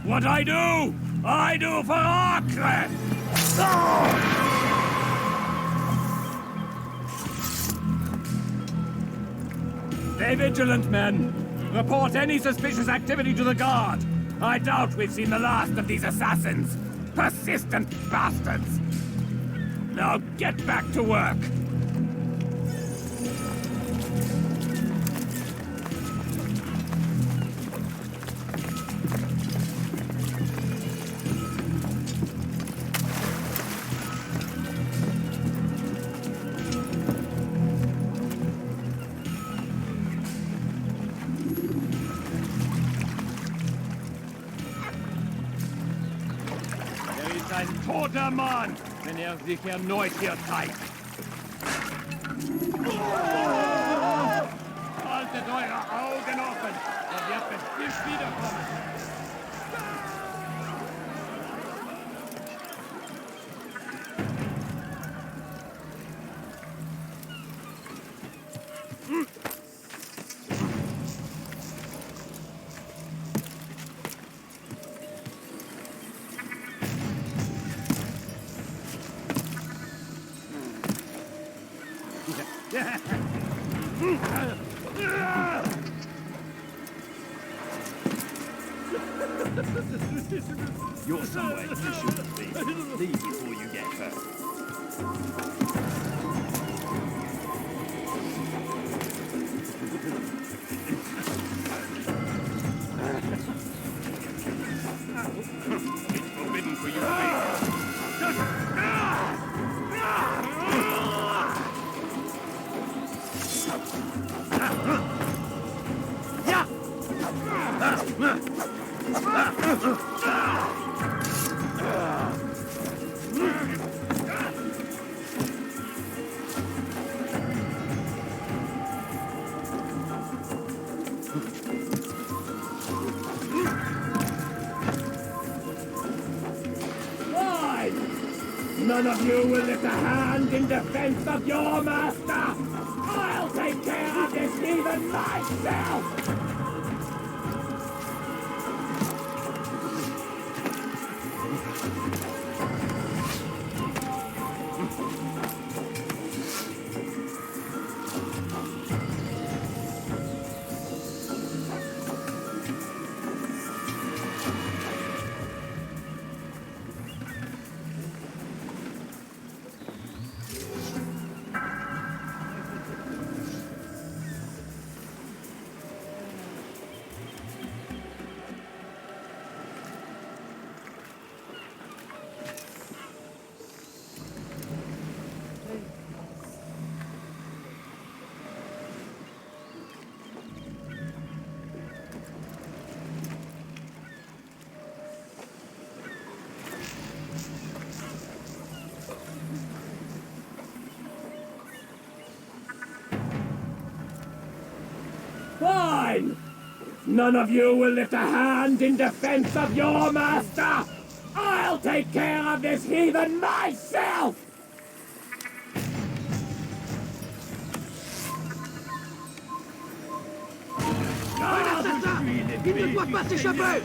What I do for Arcret! Stay vigilant, men. Report any suspicious activity to the guard. I doubt we've seen the last of these assassins. Persistent bastards. Now get back to work. Ein toter Mann, wenn sich erneut hier zeigt. Haltet eure Augen offen, wird bestimmt wiederkommen. You're somewhere you shouldn't be. Leave before you get hurt. It's forbidden for you to leave. None of you will lift a hand in defense of your master! I'll take care of this heathen myself! Fine! None of you will lift a hand in defense of your master! I'll take care of this heathen myself! Un assassin! Il ne doit pas s'échapper!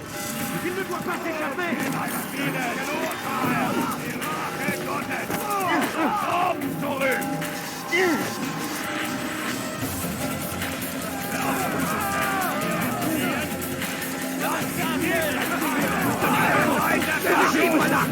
Il ne doit pas s'échapper! Voilà!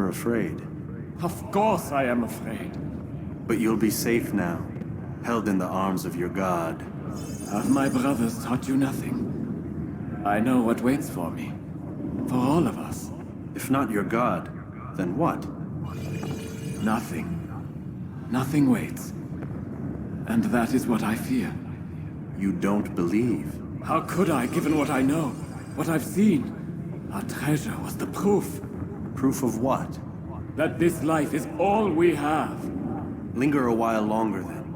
Afraid. Of course I am afraid. But you'll be safe now, held in the arms of your god. Have my brothers taught you nothing? I know what waits for me. For all of us. If not your god, then what? Nothing. Nothing waits. And that is what I fear. You don't believe? How could I, given what I know? What I've seen? Our treasure was the proof. Proof of what? That this life is all we have. Linger a while longer then,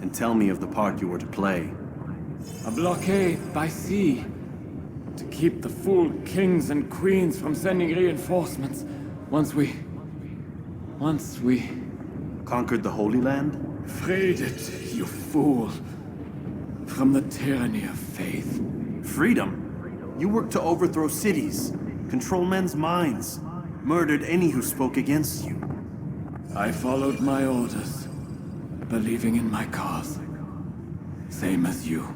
and tell me of the part you were to play. A blockade by sea. To keep the fool kings and queens from sending reinforcements. Once we... Conquered the Holy Land? Freed it, you fool. From the tyranny of faith. Freedom? You worked to overthrow cities, control men's minds. Murdered any who spoke against you. I followed my orders, believing in my cause. Same as you.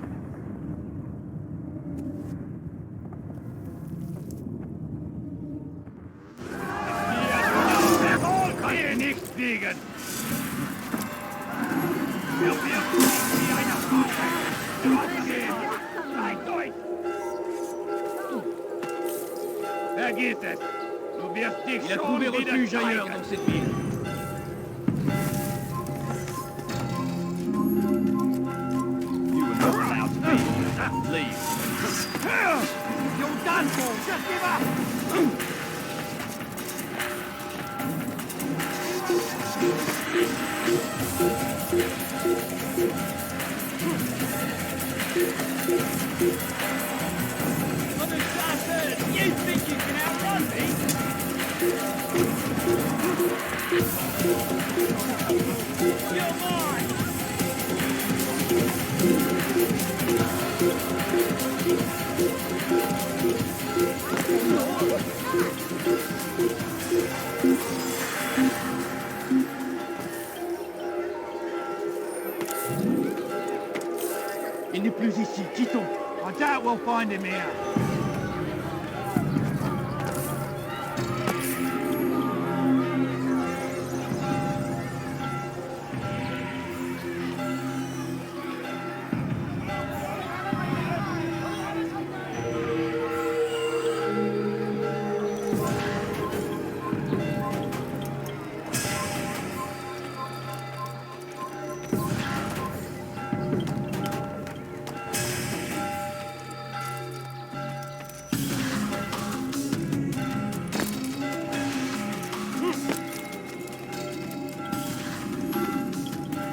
Il a trouvé refuge ailleurs dans cette ville. You were not allowed to be. Leave. You're done for. Just give up. You think you can outrun me? Il n'est plus ici, quittons. I doubt we'll find him here.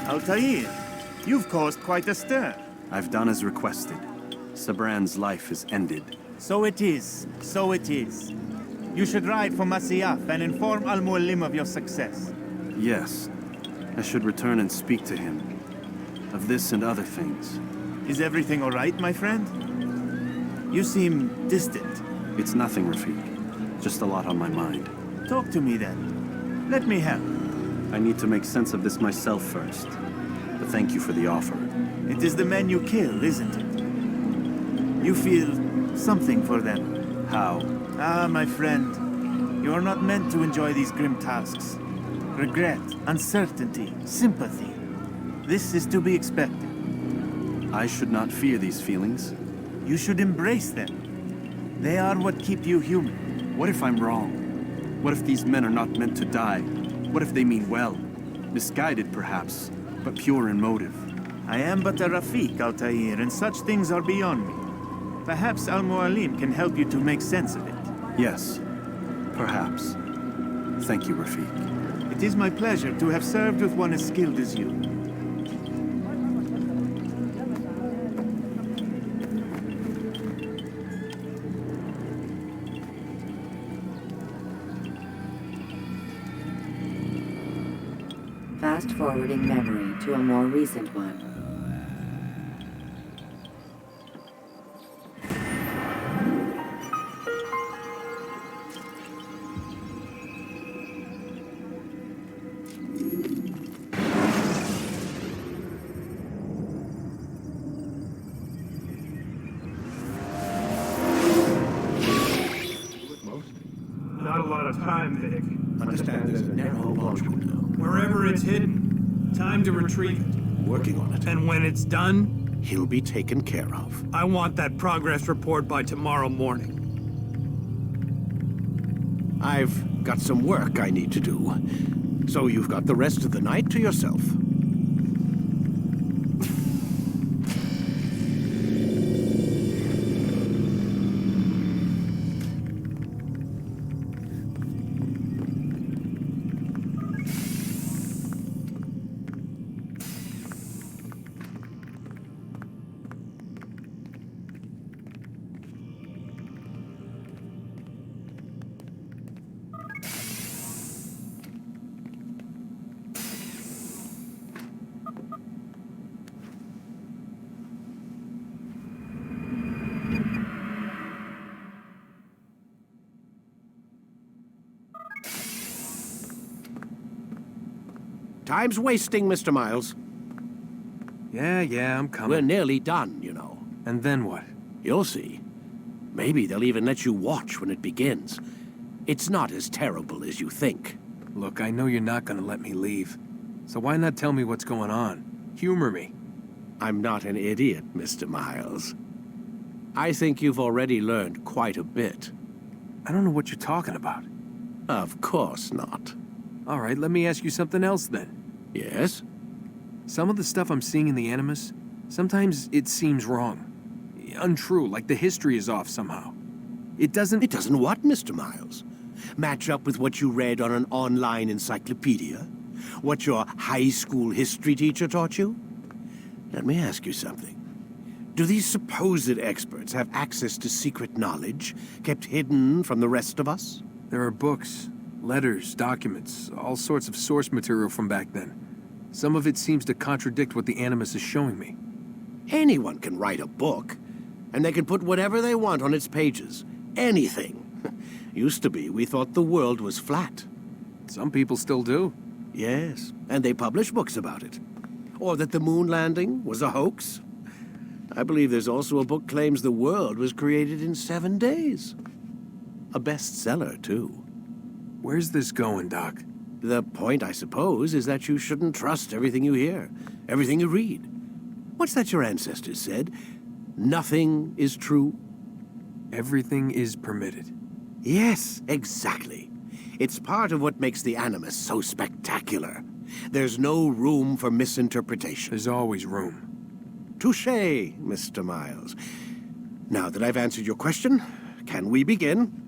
Altair, you've caused quite a stir. I've done as requested. Sabran's life is ended. So it is. So it is. You should ride for Masyaf and inform Al-Mualim of your success. Yes. I should return and speak to him. Of this and other things. Is everything all right, my friend? You seem distant. It's nothing, Rafik. Just a lot on my mind. Talk to me then. Let me help. I need to make sense of this myself first. But thank you for the offer. It is the men you kill, isn't it? You feel something for them. How? Ah, my friend. You are not meant to enjoy these grim tasks. Regret, uncertainty, sympathy. This is to be expected. I should not fear these feelings. You should embrace them. They are what keep you human. What if I'm wrong? What if these men are not meant to die? What if they mean well? Misguided, perhaps, but pure in motive. I am but a Rafik, Altair, and such things are beyond me. Perhaps Al-Mualim can help you to make sense of it. Yes, perhaps. Thank you, Rafik. It is my pleasure to have served with one as skilled as you. Fast-forwarding memory to a more recent one. Not a lot of time, Vic. Understand there's a narrow launch window. Wherever it's hidden, time to retrieve it. Working on it. And when it's done, He'll be taken care of. I want that progress report by tomorrow morning. I've got some work I need to do. So you've got the rest of the night to yourself. Time's wasting, Mr. Miles. Yeah, I'm coming. We're nearly done, you know. And then what? You'll see. Maybe they'll even let you watch when it begins. It's not as terrible as you think. Look, I know you're not gonna let me leave. So why not tell me what's going on? Humor me. I'm not an idiot, Mr. Miles. I think you've already learned quite a bit. I don't know what you're talking about. Of course not. All right, let me ask you something else then. Yes? Some of the stuff I'm seeing in the Animus, sometimes it seems wrong. Untrue, like the history is off somehow. It doesn't... It doesn't what, Mr. Miles? Match up with what you read on an online encyclopedia? What your high school history teacher taught you? Let me ask you something. Do these supposed experts have access to secret knowledge kept hidden from the rest of us? There are books, Letters, documents, all sorts of source material from back then. Some of it seems to contradict what the Animus is showing me. Anyone can write a book, and they can put whatever they want on its pages. Anything. Used to be, we thought the world was flat. Some people still do. Yes, and they publish books about it. Or that the moon landing was a hoax. I believe there's also a book claims the world was created in 7 days. A bestseller, too. Where's this going, Doc? The point, I suppose, is that you shouldn't trust everything you hear, everything you read. What's that your ancestors said? Nothing is true? Everything is permitted. Yes, exactly. It's part of what makes the Animus so spectacular. There's no room for misinterpretation. There's always room. Touché, Mr. Miles. Now that I've answered your question, can we begin?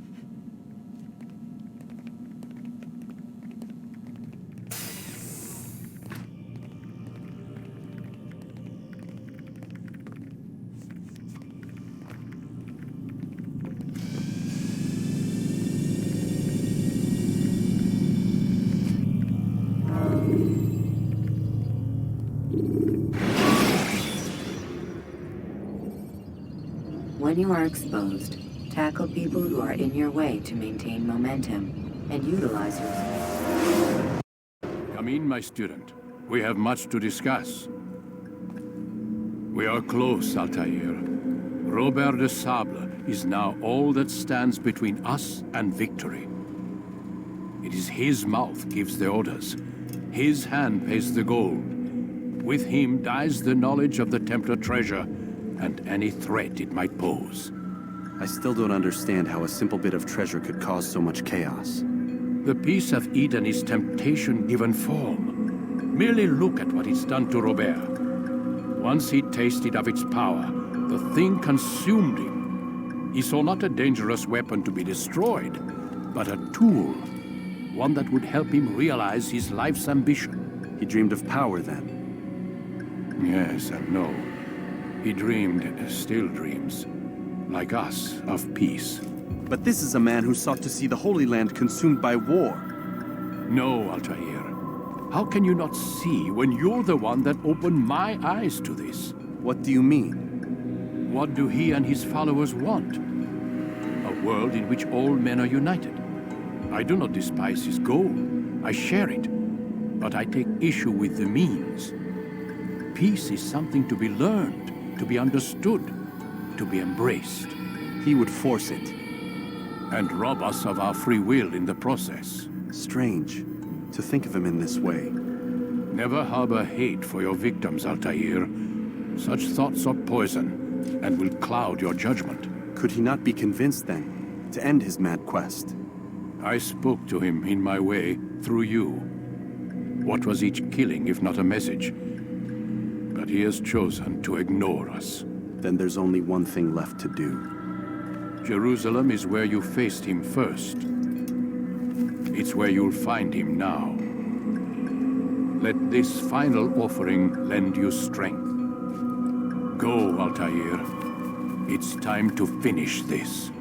When you are exposed, tackle people who are in your way to maintain momentum, and utilize your... Come in, my student. We have much to discuss. We are close, Altair. Robert de Sable is now all that stands between us and victory. It is his mouth gives the orders. His hand pays the gold. With him dies the knowledge of the Templar treasure and any threat it might pose. I still don't understand how a simple bit of treasure could cause so much chaos. The piece of Eden is temptation given form. Merely look at what it's done to Robert. Once he tasted of its power, the thing consumed him. He saw not a dangerous weapon to be destroyed, but a tool. One that would help him realize his life's ambition. He dreamed of power then? Yes and no. He dreamed, still dreams, like us, of peace. But this is a man who sought to see the Holy Land consumed by war. No, Altair. How can you not see when you're the one that opened my eyes to this? What do you mean? What do he and his followers want? A world in which all men are united. I do not despise his goal. I share it. But I take issue with the means. Peace is something to be learned, to be understood, to be embraced. He would force it. And rob us of our free will in the process. Strange, to think of him in this way. Never harbor hate for your victims, Altair. Such thoughts are poison, and will cloud your judgment. Could he not be convinced, then, to end his mad quest? I spoke to him in my way, through you. What was each killing, if not a message? But he has chosen to ignore us. Then there's only one thing left to do. Jerusalem is where you faced him first. It's where you'll find him now. Let this final offering lend you strength. Go, Altair. It's time to finish this.